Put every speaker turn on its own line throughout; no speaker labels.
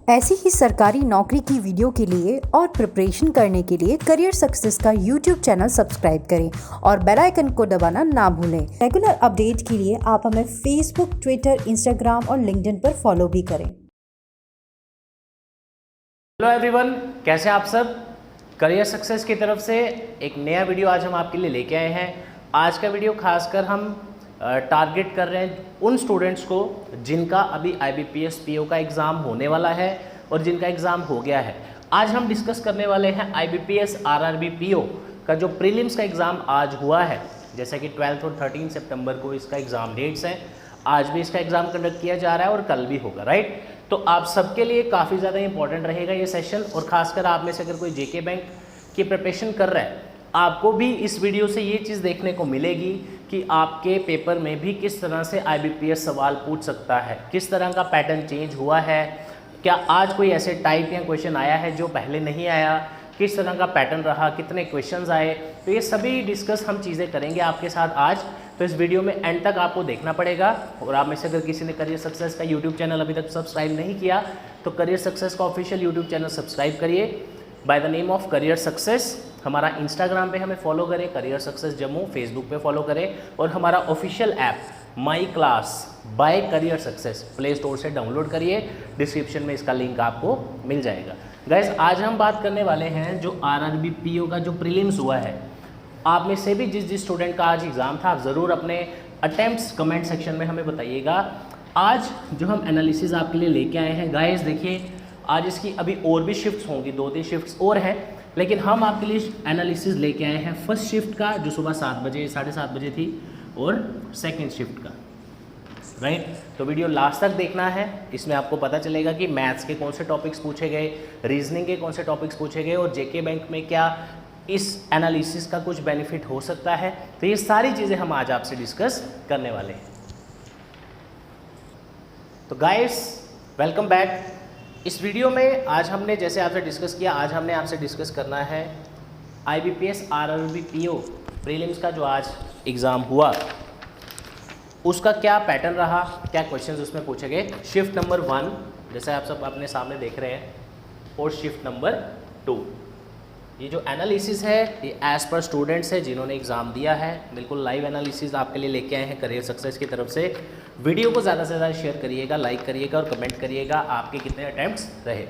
ऐसी ही सरकारी नौकरी की वीडियो के लिए और प्रिपरेशन करने के लिए करियर सक्सेस का यूट्यूब चैनल सब्सक्राइब करें और बेल आइकन को दबाना ना भूलें। रेगुलर अपडेट के लिए आप हमें फेसबुक, ट्विटर, इंस्टाग्राम और लिंक्डइन पर फॉलो भी करें।
हेलो एवरीवन, कैसे आप सब। करियर सक्सेस की तरफ से एक नया वीडियो आज हम आपके लिए लेके आए हैं। आज का वीडियो खासकर हम टारगेट कर रहे हैं उन स्टूडेंट्स को जिनका अभी IBPS PO का एग्ज़ाम होने वाला है और जिनका एग्ज़ाम हो गया है। आज हम डिस्कस करने वाले हैं IBPS RRB PO का जो प्रीलिम्स का एग्ज़ाम आज हुआ है। जैसा कि 12 और 13 सितंबर को इसका एग्ज़ाम डेट्स हैं। आज भी इसका एग्ज़ाम कंडक्ट किया जा रहा है और कल भी होगा, राइट। तो आप सबके लिए काफ़ी ज़्यादा इंपॉर्टेंट रहेगा ये सेशन, और ख़ासकर आप में से अगर कोई JK बैंक की प्रिपरेशन कर रहा है, आपको भी इस वीडियो से ये चीज़ देखने को मिलेगी कि आपके पेपर में भी किस तरह से IBPS सवाल पूछ सकता है, किस तरह का पैटर्न चेंज हुआ है, क्या आज कोई ऐसे टाइप या क्वेश्चन आया है जो पहले नहीं आया, किस तरह का पैटर्न रहा, कितने क्वेश्चंस आए। तो ये सभी डिस्कस हम चीज़ें करेंगे आपके साथ आज। तो इस वीडियो में एंड तक आपको देखना पड़ेगा। और आप में से अगर किसी ने करियर सक्सेस का यूट्यूब चैनल अभी तक सब्सक्राइब नहीं किया तो करियर सक्सेस का ऑफिशियल यूट्यूब चैनल सब्सक्राइब करिए by the name of career success. हमारा इंस्टाग्राम पे हमें फॉलो करें, करियर सक्सेस जम्मू, फेसबुक पे फॉलो करें, और हमारा official app my class by career success play store से डाउनलोड करिए। डिस्क्रिप्शन में इसका लिंक आपको मिल जाएगा। गाइस, आज हम बात करने वाले हैं जो RRB PO का जो प्रीलिम्स हुआ है। आप में से भी जिस स्टूडेंट का आज एग्ज़ाम था, आप ज़रूर अपने अटेम्प्ट्स कमेंट सेक्शन में हमें बताइएगा। आज जो हम एनालिसिस आपके लिए लेके आए हैं गाइस, देखिए आज इसकी अभी और भी शिफ्ट्स होंगी, 2-3 शिफ्ट्स और हैं, लेकिन हम आपके लिए एनालिसिस लेके आए हैं फर्स्ट शिफ्ट का जो सुबह 7 बजे 7:30 बजे थी, और सेकंड शिफ्ट का, राइट। तो वीडियो लास्ट तक देखना है। इसमें आपको पता चलेगा कि मैथ्स के कौन से टॉपिक्स पूछे गए, रीजनिंग के कौन से टॉपिक्स पूछे गए, और JK बैंक में क्या इस एनालिसिस का कुछ बेनिफिट हो सकता है। तो ये सारी चीज़ें हम आज आपसे डिस्कस करने वाले हैं। तो गाइस, वेलकम बैक। इस वीडियो में आज हमने जैसे आपसे डिस्कस किया, आज हमने आपसे डिस्कस करना है IBPS RRB PO प्रीलिम्स का जो आज एग्ज़ाम हुआ उसका क्या पैटर्न रहा, क्या क्वेश्चंस उसमें पूछे गए। शिफ्ट नंबर 1 जैसे आप सब अपने सामने देख रहे हैं, और शिफ्ट नंबर 2। ये जो एनालिसिस है ये एज़ पर स्टूडेंट्स है जिन्होंने एग्ज़ाम दिया है। बिल्कुल लाइव एनालिसिस आपके लिए लेके आए हैं करियर सक्सेस की तरफ से। वीडियो को ज़्यादा से ज़्यादा शेयर करिएगा, लाइक करिएगा और कमेंट करिएगा आपके कितने अटैम्प्ट्स रहे।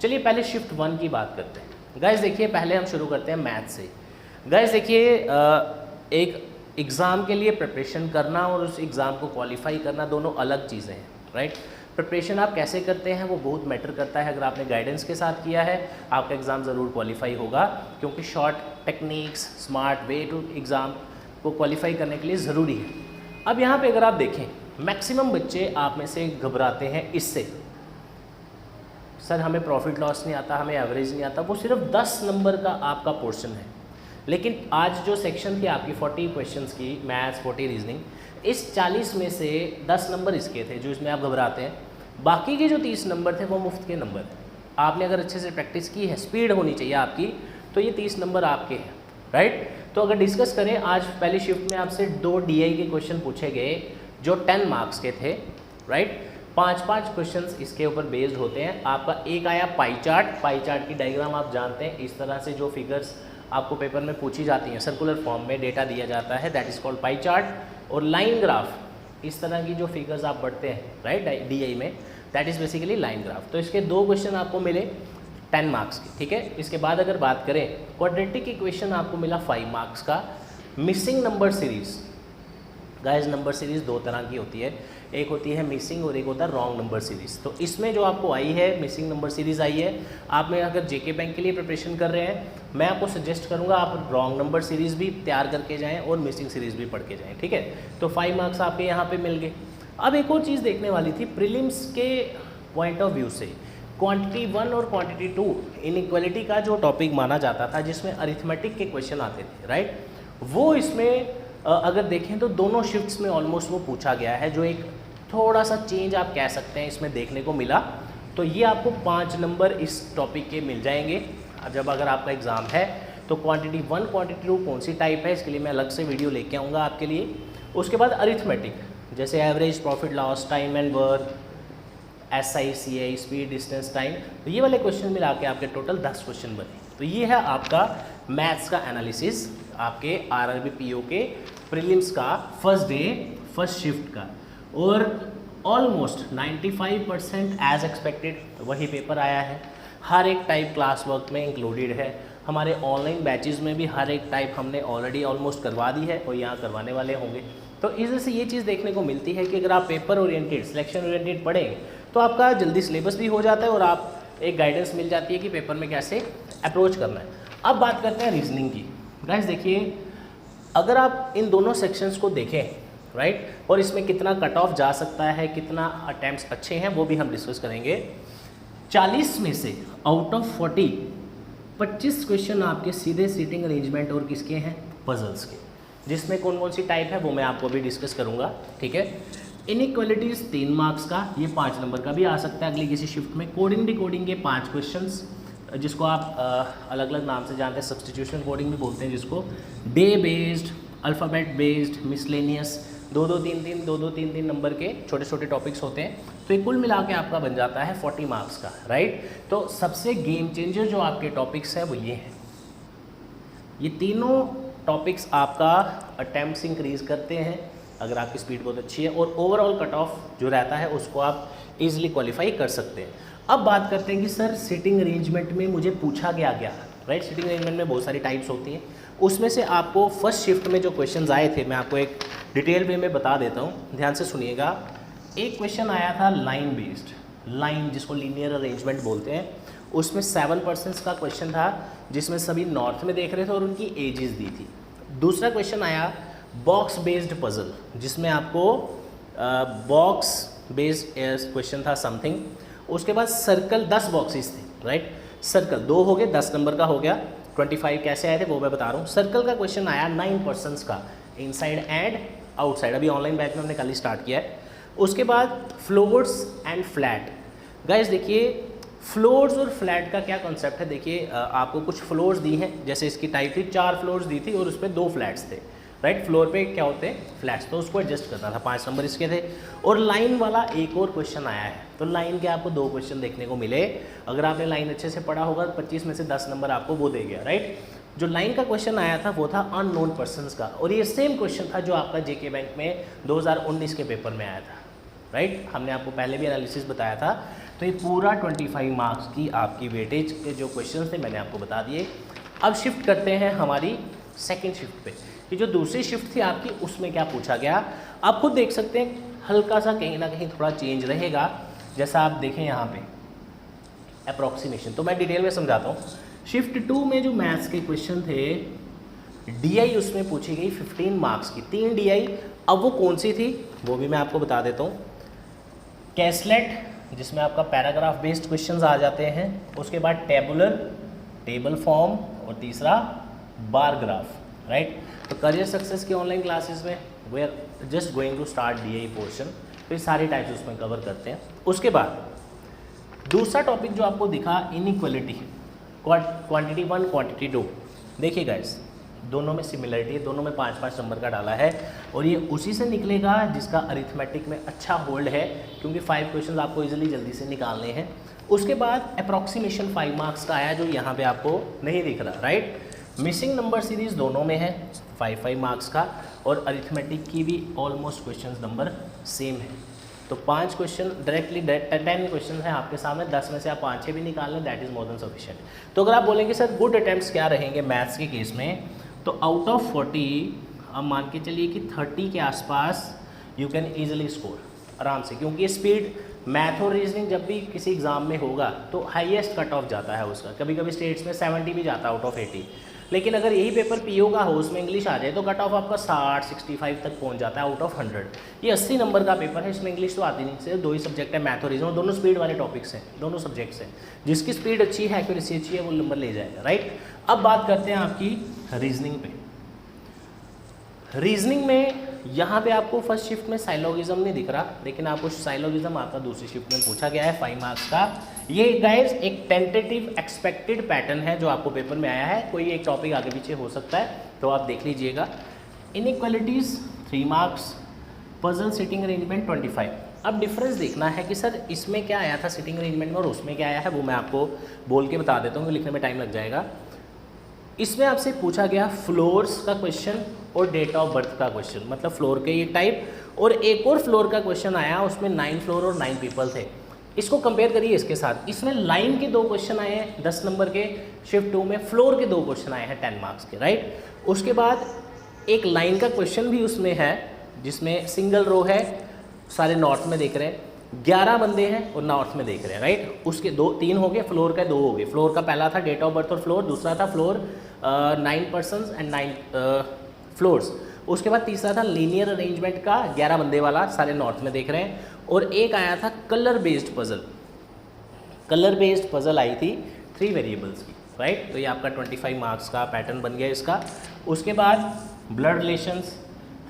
चलिए पहले शिफ्ट 1 की बात करते हैं। गाइस देखिए, पहले हम शुरू करते हैं मैथ से। गाइस देखिए, एक एग्ज़ाम के लिए प्रिपरेशन करना और उस एग्ज़ाम को क्वालिफाई करना दोनों अलग चीज़ें हैं, राइट। प्रिपरेशन आप कैसे करते हैं वो बहुत मैटर करता है। अगर आपने गाइडेंस के साथ किया है आपका एग्ज़ाम ज़रूर क्वालिफाई होगा, क्योंकि short techniques, smart way to exam को क्वालिफाई करने के लिए ज़रूरी है। अब यहाँ पे अगर आप देखें, मैक्सिमम बच्चे आप में से घबराते हैं इससे, सर हमें प्रॉफिट लॉस नहीं आता, हमें एवरेज नहीं आता। वो सिर्फ 10 नंबर का आपका पोर्शन है। लेकिन आज जो सेक्शन थी आपकी 40 क्वेश्चंस की, मैथ्स 40 रीजनिंग, इस 40 में से 10 नंबर इसके थे जो इसमें आप घबराते हैं। बाकी के जो 30 नंबर थे वो मुफ्त के नंबर थे। आपने अगर अच्छे से प्रैक्टिस की है, स्पीड होनी चाहिए आपकी, तो ये 30 नंबर आपके हैं, राइट। तो अगर डिस्कस करें, आज पहली शिफ्ट में आपसे 2 DI के क्वेश्चन पूछे गए जो 10 मार्क्स के थे, राइट। 5-5 क्वेश्चंस इसके ऊपर बेस्ड होते हैं। आपका एक आया पाई चार्ट की डायग्राम आप जानते हैं, इस तरह से जो फिगर्स आपको पेपर में पूछी जाती हैं, सर्कुलर फॉर्म में डेटा दिया जाता है, that is called pie chart. और लाइन ग्राफ, इस तरह की जो फिगर्स आप बढ़ते हैं, राइट, DI में, that is basically line graph. तो इसके 2 क्वेश्चन आपको मिले 10 मार्क्स के, ठीक है। इसके बाद अगर बात करें, क्वाड्रेटिक इक्वेशन आपको मिला 5 मार्क्स का। Missing number series, guys number series 2 तरह की होती है, एक होती है मिसिंग और एक होता है रॉन्ग नंबर सीरीज़। तो इसमें जो आपको आई है मिसिंग नंबर सीरीज़ आई है। आप में अगर JK बैंक के लिए प्रिपरेशन कर रहे हैं, मैं आपको सजेस्ट करूंगा आप रॉन्ग नंबर सीरीज़ भी तैयार करके जाएं और मिसिंग सीरीज़ भी पढ़ के जाएं, ठीक है। तो 5 मार्क्स आपके यहाँ पे मिल गए। अब एक और चीज़ देखने वाली थी प्रीलिम्स के पॉइंट ऑफ व्यू से, क्वांटिटी 1 और क्वांटिटी 2 इनइक्वालिटी का जो टॉपिक माना जाता था, जिसमें अरिथमेटिक के क्वेश्चन आते थे, राइट। वो इसमें अगर देखें तो दोनों शिफ्ट्स में ऑलमोस्ट वो पूछा गया है। जो एक थोड़ा सा चेंज आप कह सकते हैं इसमें देखने को मिला। तो ये आपको 5 नंबर इस टॉपिक के मिल जाएंगे जब अगर आपका एग्ज़ाम है। तो क्वांटिटी 1, क्वांटिटी 2 कौन सी टाइप है, इसके लिए मैं अलग से वीडियो लेके आऊँगा आपके लिए। उसके बाद अरिथमेटिक, जैसे average, profit loss, time and work, SI, speed, distance, time, तो ये वाले क्वेश्चन मिला के आपके टोटल 10 क्वेश्चन बने। तो ये है आपका मैथ्स का एनालिसिस आपके RRB PO के प्रीलिम्स का फर्स्ट डे फर्स्ट शिफ्ट का, और ऑलमोस्ट 95% एज एक्सपेक्टेड वही पेपर आया है। हर एक टाइप क्लास वर्क में इंक्लूडेड है। हमारे ऑनलाइन बैचेस में भी हर एक टाइप हमने ऑलरेडी ऑलमोस्ट करवा दी है और यहाँ करवाने वाले होंगे। तो इस वजह से ये चीज़ देखने को मिलती है कि अगर आप पेपर ओरिएंटेड, सिलेक्शन ओरिएंटेड पढ़ें तो आपका जल्दी सिलेबस भी हो जाता है और आप एक गाइडेंस मिल जाती है कि पेपर में कैसे अप्रोच करना है। अब बात करते हैं रीजनिंग की। गाइस देखिए, अगर आप इन दोनों सेक्शंस को देखें राइट, और इसमें कितना कट ऑफ जा सकता है, कितना अटैम्प्ट्स अच्छे हैं, वो भी हम डिस्कस करेंगे। 40 में से आउट ऑफ 40 25 क्वेश्चन आपके सीधे सीटिंग अरेंजमेंट और किसके हैं, पजल्स के, जिसमें कौन कौन सी टाइप है वो मैं आपको अभी डिस्कस करूंगा। ठीक है, इनइक्वालिटीज़ 3 मार्क्स का, ये 5 नंबर का भी आ सकता है अगली किसी शिफ्ट में। कोडिंग डिकोडिंग के 5 क्वेश्चंस, जिसको आप अलग अलग नाम से जानते हैं, सब्सटीट्यूशन कोडिंग भी बोलते हैं जिसको, day based, alphabet based, miscellaneous, 2-2-3-3 number के छोटे छोटे टॉपिक्स होते हैं। तो ये कुल मिला के आपका बन जाता है 40 मार्क्स का राइट। तो सबसे गेम चेंजर जो आपके टॉपिक्स हैं वो ये हैं। ये तीनों टॉपिक्स आपका अटैम्प्ट्स इंक्रीज़ करते हैं अगर आपकी स्पीड बहुत अच्छी है, और ओवरऑल कट ऑफ जो रहता है उसको आप इजीली क्वालिफाई कर सकते हैं। अब बात करते हैं कि सर सिटिंग अरेंजमेंट में मुझे पूछा गया राइट। सिटिंग अरेंजमेंट में बहुत सारी टाइप्स होती हैं, उसमें से आपको फर्स्ट शिफ्ट में जो क्वेश्चंस आए थे मैं आपको एक डिटेल वे में बता देता हूँ, ध्यान से सुनिएगा। एक क्वेश्चन आया था लाइन बेस्ड, लाइन जिसको लीनियर अरेंजमेंट बोलते हैं, उसमें 7 पर्सन्स का क्वेश्चन था जिसमें सभी नॉर्थ में देख रहे थे और उनकी एजेस दी थी। दूसरा क्वेश्चन आया बॉक्स बेस्ड पजल, जिसमें आपको बॉक्स बेस्ड क्वेश्चन था समथिंग। उसके बाद सर्कल 10 बॉक्सेस थे राइट, सर्कल 2 हो गए, 10 नंबर का हो गया। 25 कैसे आए थे वो मैं बता रहा हूँ। सर्कल का क्वेश्चन आया 9 पर्सन्स का, इनसाइड एंड आउटसाइड, अभी ऑनलाइन बैच में हमने कल ही स्टार्ट किया है। उसके बाद फ्लोर्स एंड फ्लैट। गाइस देखिए, फ्लोर्स और फ्लैट का क्या कॉन्सेप्ट है, देखिए आपको कुछ फ्लोर्स दी हैं, जैसे इसकी टाइप थी 4 फ्लोर्स दी थी और उस पर 2 फ्लैट्स थे राइट। फ्लोर पे क्या होते हैं, फ्लैट्स, तो उसको एडजस्ट करना था। 5 नंबर इसके थे। और लाइन वाला एक और क्वेश्चन आया है, तो लाइन के आपको 2 क्वेश्चन देखने को मिले। अगर आपने लाइन अच्छे से पढ़ा होगा 25 में से 10 नंबर आपको वो दे गया राइट। जो लाइन का क्वेश्चन आया था वो था अननोन पर्सन्स का, और ये सेम क्वेश्चन था जो आपका जेके बैंक में 2019 के पेपर में आया था राइट। हमने आपको पहले भी एनालिसिस बताया था। तो ये पूरा 25 मार्क्स की आपकी वेटेज के जो क्वेश्चन थे मैंने आपको बता दिए। अब शिफ्ट करते हैं हमारी सेकेंड शिफ्ट पे, कि जो दूसरी शिफ्ट थी आपकी उसमें क्या पूछा गया। आप खुद देख सकते हैं हल्का सा कहीं ना कहीं थोड़ा चेंज रहेगा। जैसा आप देखें यहाँ पे अप्रॉक्सीमेशन, तो मैं डिटेल में समझाता हूँ। शिफ्ट 2 में जो मैथ्स के क्वेश्चन थे, डीआई उसमें पूछी गई 15 मार्क्स की, 3 डीआई। अब वो कौन सी थी वो भी मैं आपको बता देता हूँ। कैसलेट, जिसमें आपका पैराग्राफ बेस्ड क्वेश्चंस आ जाते हैं। उसके बाद टेबुलर, टेबल फॉर्म, और तीसरा बार ग्राफ राइट। तो करियर सक्सेस की ऑनलाइन क्लासेस में we are just going to start DI portion, तो ये सारी टाइप्स उसमें कवर करते हैं। उसके बाद दूसरा टॉपिक जो आपको दिखा, इनइक्वालिटी, क्वांटिटी 1 क्वांटिटी 2। देखिए गाइस, दोनों में सिमिलरिटी है, दोनों में 5-5 नंबर का डाला है, और ये उसी से निकलेगा जिसका अरिथमेटिक में अच्छा होल्ड है, क्योंकि 5 क्वेश्चन आपको इजीली जल्दी से निकालने हैं। उसके बाद अप्रॉक्सीमेशन 5 मार्क्स का आया, जो यहाँ पे आपको नहीं दिख रहा राइट। मिसिंग नंबर सीरीज दोनों में है 5-5 मार्क्स का, और अरिथमेटिक की भी ऑलमोस्ट क्वेश्चन नंबर सेम है। तो 5 क्वेश्चन डायरेक्टली 10 क्वेश्चन हैं आपके सामने, 10 में से आप 5-6 भी निकाल लें, that is more than sufficient. तो अगर आप बोलेंगे सर गुड अटैम्प्ट्स क्या रहेंगे मैथ्स के केस में, तो आउट ऑफ 40 अब मान के चलिए कि 30 के आसपास यू कैन ईजिली स्कोर आराम से, क्योंकि स्पीड मैथ और रीजनिंग जब भी किसी एग्जाम में होगा तो हाईएस्ट कट ऑफ जाता है उसका। कभी कभी स्टेट्स में 70 भी जाता है आउट ऑफ 80, लेकिन अगर यही पेपर पीओ का हो, उसमें इंग्लिश आ जाए, तो कट ऑफ आपका 60-65 तक पहुंच जाता है आउट ऑफ 100। ये 80 नंबर का पेपर है, इसमें इंग्लिश तो आती नहीं, सिर्फ 2 ही सब्जेक्ट है, मैथ और रीजनिंग, दोनों स्पीड वाले टॉपिक्स हैं, दोनों सब्जेक्ट्स हैं। जिसकी स्पीड अच्छी है, एक्यूरेसी अच्छी है, वो नंबर ले जाएगा राइट। अब बात करते हैं आपकी रीजनिंग पे। रीजनिंग में यहाँ पे आपको फर्स्ट शिफ्ट में साइलोगिज्म नहीं दिख रहा, लेकिन आपको साइलोगिज्म आपका दूसरी शिफ्ट में पूछा गया है 5 मार्क्स का। ये गाइस एक टेंटेटिव एक्सपेक्टेड पैटर्न है जो आपको पेपर में आया है, कोई एक टॉपिक आगे पीछे हो सकता है, तो आप देख लीजिएगा। Inequalities 3 marks, puzzle sitting arrangement 25। अब डिफरेंस देखना है कि सर इसमें क्या आया था सिटिंग अरेंजमेंट में और उसमें क्या आया है, वो मैं आपको बोल के बता देता हूँ, लिखने में टाइम लग जाएगा। इसमें आपसे पूछा गया फ्लोर्स का क्वेश्चन और डेट ऑफ बर्थ का क्वेश्चन, मतलब फ्लोर के ये टाइप, और एक और फ्लोर का क्वेश्चन आया, उसमें 9 फ्लोर और 9 पीपल थे। इसको कंपेयर करिए इसके साथ, इसमें लाइन के 2 क्वेश्चन आए हैं 10 नंबर के, शिफ्ट 2 में फ्लोर के 2 क्वेश्चन आए हैं 10 मार्क्स के, राइट। उसके बाद एक लाइन का क्वेश्चन भी उसमें है जिसमें सिंगल रो है, सारे नॉर्थ में देख रहे हैं, 11 बंदे हैं और नॉर्थ में देख रहे हैं, राइट। उसके 3 हो गए, फ्लोर का 2 हो गए। फ्लोर का पहला था डेट ऑफ बर्थ और फ्लोर, दूसरा था फ्लोर 9 पर्सनस एंड 9 फ्लोर्स। उसके बाद तीसरा था लीनियर अरेंजमेंट का 11 बंदे वाला, सारे नॉर्थ में देख रहे हैं। और एक आया था colour based puzzle, colour based puzzle आई थी 3 वेरिएबल्स की, राइट। तो ये आपका 25 मार्क्स का पैटर्न बन गया इसका। उसके बाद ब्लड रिलेशंस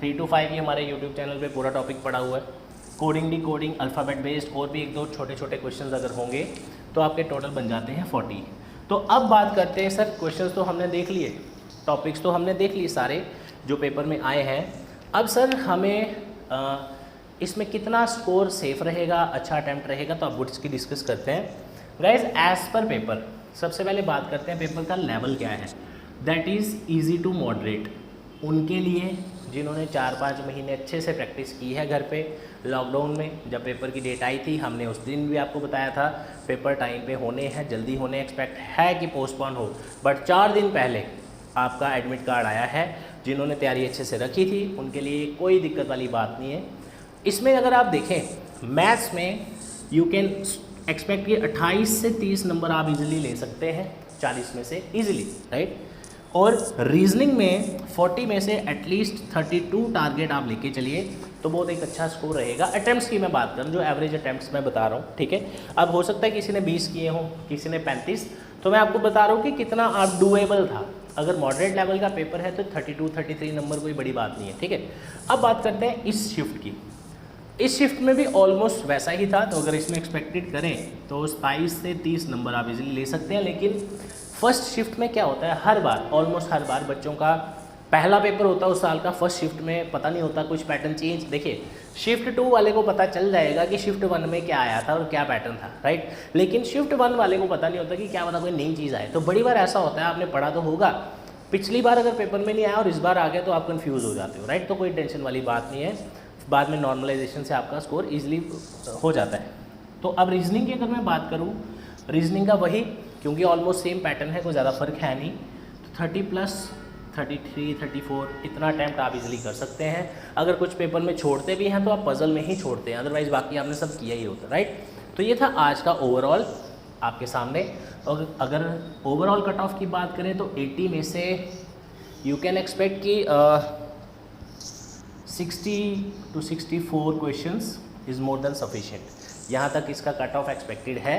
3 to 5 ये हमारे यूट्यूब चैनल पे पूरा टॉपिक पड़ा हुआ है। Coding D coding alphabet based और भी 1-2 छोटे छोटे क्वेश्चंस अगर होंगे तो आपके टोटल बन जाते हैं 40। तो अब बात करते हैं सर, क्वेश्चंस तो हमने देख लिए, टॉपिक्स तो हमने देख लिए सारे जो पेपर में आए हैं। अब सर हमें इसमें कितना स्कोर सेफ रहेगा, अच्छा अटैम्प्ट रहेगा, तो अब इसकी डिस्कस करते हैं गाइज। एज पर पेपर सबसे पहले बात करते हैं पेपर का लेवल क्या है। That is easy to moderate. उनके लिए जिन्होंने 4-5 महीने अच्छे से प्रैक्टिस की है घर पे, लॉकडाउन में जब पेपर की डेट आई थी, हमने उस दिन भी आपको बताया था पेपर टाइम पे होने हैं, जल्दी होने एक्सपेक्ट है कि पोस्टपोन हो, बट 4 दिन पहले आपका एडमिट कार्ड आया है। जिन्होंने तैयारी अच्छे से रखी थी उनके लिए कोई दिक्कत वाली बात नहीं है। इसमें अगर आप देखें मैथ्स में यू कैन एक्सपेक्ट कि 28 से 30 नंबर आप इजीली ले सकते हैं 40 में से इजीली, राइट। और रीजनिंग में 40 में से एटलीस्ट 32 टारगेट आप लेके चलिए तो बहुत एक अच्छा स्कोर रहेगा। अटैम्प्ट्स की मैं बात करूँ, जो एवरेज अटैम्प्ट्स मैं बता रहा हूँ, ठीक है। अब हो सकता है किसी ने 20 किए हों, किसी ने 35, तो मैं आपको बता रहा हूँ कि कितना आप डूएबल था। अगर मॉडरेट लेवल का पेपर है तो 32-33 नंबर कोई बड़ी बात नहीं है, ठीक है। अब बात करते हैं इस शिफ्ट की। इस शिफ्ट में भी ऑलमोस्ट वैसा ही था, तो अगर इसमें एक्सपेक्टेड करें तो 27 से 30 नंबर आप इजीली ले सकते हैं। लेकिन फर्स्ट शिफ्ट में क्या होता है, हर बार ऑलमोस्ट हर बार बच्चों का पहला पेपर होता है उस साल का, फर्स्ट शिफ्ट में पता नहीं होता, कुछ पैटर्न चेंज। देखिए शिफ्ट 2 वाले को पता चल जाएगा कि शिफ्ट 1 में क्या आया था और क्या पैटर्न था, राइट। लेकिन शिफ्ट 1 वाले को पता नहीं होता कि क्या पता कोई नई चीज़ आए। तो बड़ी बार ऐसा होता है, आपने पढ़ा तो होगा, पिछली बार अगर पेपर में नहीं आया और इस बार आ गया तो आप कन्फ्यूज़ हो जाते हो, राइट। तो कोई टेंशन वाली बात नहीं है, बाद में नॉर्मलाइजेशन से आपका स्कोर ईजिली हो जाता है। तो अब रीजनिंग की अगर मैं बात करूँ, रीजनिंग का वही, क्योंकि ऑलमोस्ट सेम पैटर्न है, कोई ज़्यादा फर्क है नहीं, तो 30+, 33, 34 इतना अटैम्प्ट आप इजीली कर सकते हैं। अगर कुछ पेपर में छोड़ते भी हैं तो आप पजल में ही छोड़ते हैं, अदरवाइज बाकी आपने सब किया ही होता, राइट। तो ये था आज का ओवरऑल आपके सामने। और अगर ओवरऑल कट ऑफ की बात करें तो 80 में से यू कैन एक्सपेक्ट कि 60 to 64 questions is more than sufficient. यहाँ तक इसका कट ऑफ एक्सपेक्टेड है,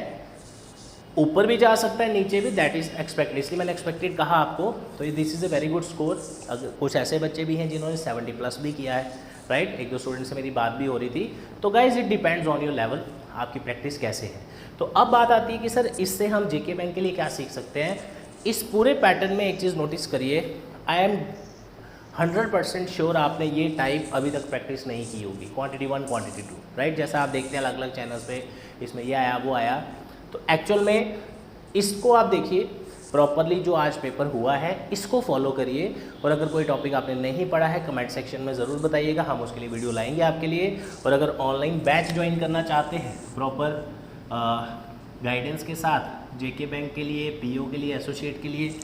ऊपर भी जा सकता है, नीचे भी, दैट इज़ एक्सपेक्टेड, इसलिए मैंने एक्सपेक्टेड कहा आपको। तो this is a very good score. अगर कुछ ऐसे बच्चे भी हैं जिन्होंने 70+ भी किया है, राइट। 1-2 स्टूडेंट से मेरी बात भी हो रही थी। तो guys it depends on your level, आपकी प्रैक्टिस कैसे है। तो अब बात आती है कि सर इससे हम जेके बैंक के लिए क्या सीख सकते हैं। इस पूरे पैटर्न में एक चीज़ नोटिस करिए, आई एम 100% श्योर आपने ये टाइप अभी तक प्रैक्टिस नहीं की होगी, क्वांटिटी 1, क्वांटिटी 2, राइट। जैसा आप देखते हैं अलग अलग चैनल्स पे, इसमें ये आया वो आया, तो एक्चुअल में इसको आप देखिए प्रॉपरली, जो आज पेपर हुआ है इसको फॉलो करिए। और अगर कोई टॉपिक आपने नहीं पढ़ा है कमेंट सेक्शन में ज़रूर बताइएगा, हम उसके लिए वीडियो लाएंगे आपके लिए। और अगर ऑनलाइन बैच ज्वाइन करना चाहते हैं प्रॉपर गाइडेंस के साथ, जेके बैंक के लिए, पीओ के लिए, एसोसिएट के लिए,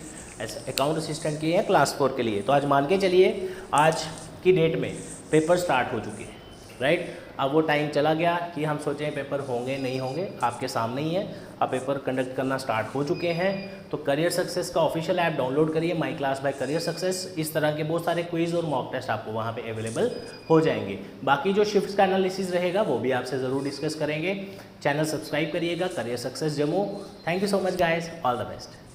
अकाउंट असिस्टेंट के लिए, क्लास 4 के लिए, तो आज मान के चलिए आज की डेट में पेपर स्टार्ट हो चुके हैं, राइट। अब वो टाइम चला गया कि हम सोचें पेपर होंगे नहीं होंगे, आपके सामने ही है, अब पेपर कंडक्ट करना स्टार्ट हो चुके हैं। तो करियर सक्सेस का ऑफिशियल ऐप डाउनलोड करिए, my class by career success. इस तरह के बहुत सारे क्विज और मॉक टेस्ट आपको वहाँ पे अवेलेबल हो जाएंगे। बाकी जो शिफ्ट्स का एनालिसिस रहेगा वो भी आपसे ज़रूर डिस्कस करेंगे। चैनल सब्सक्राइब करिएगा, career success Jammu. Thank you so much guys, all the best.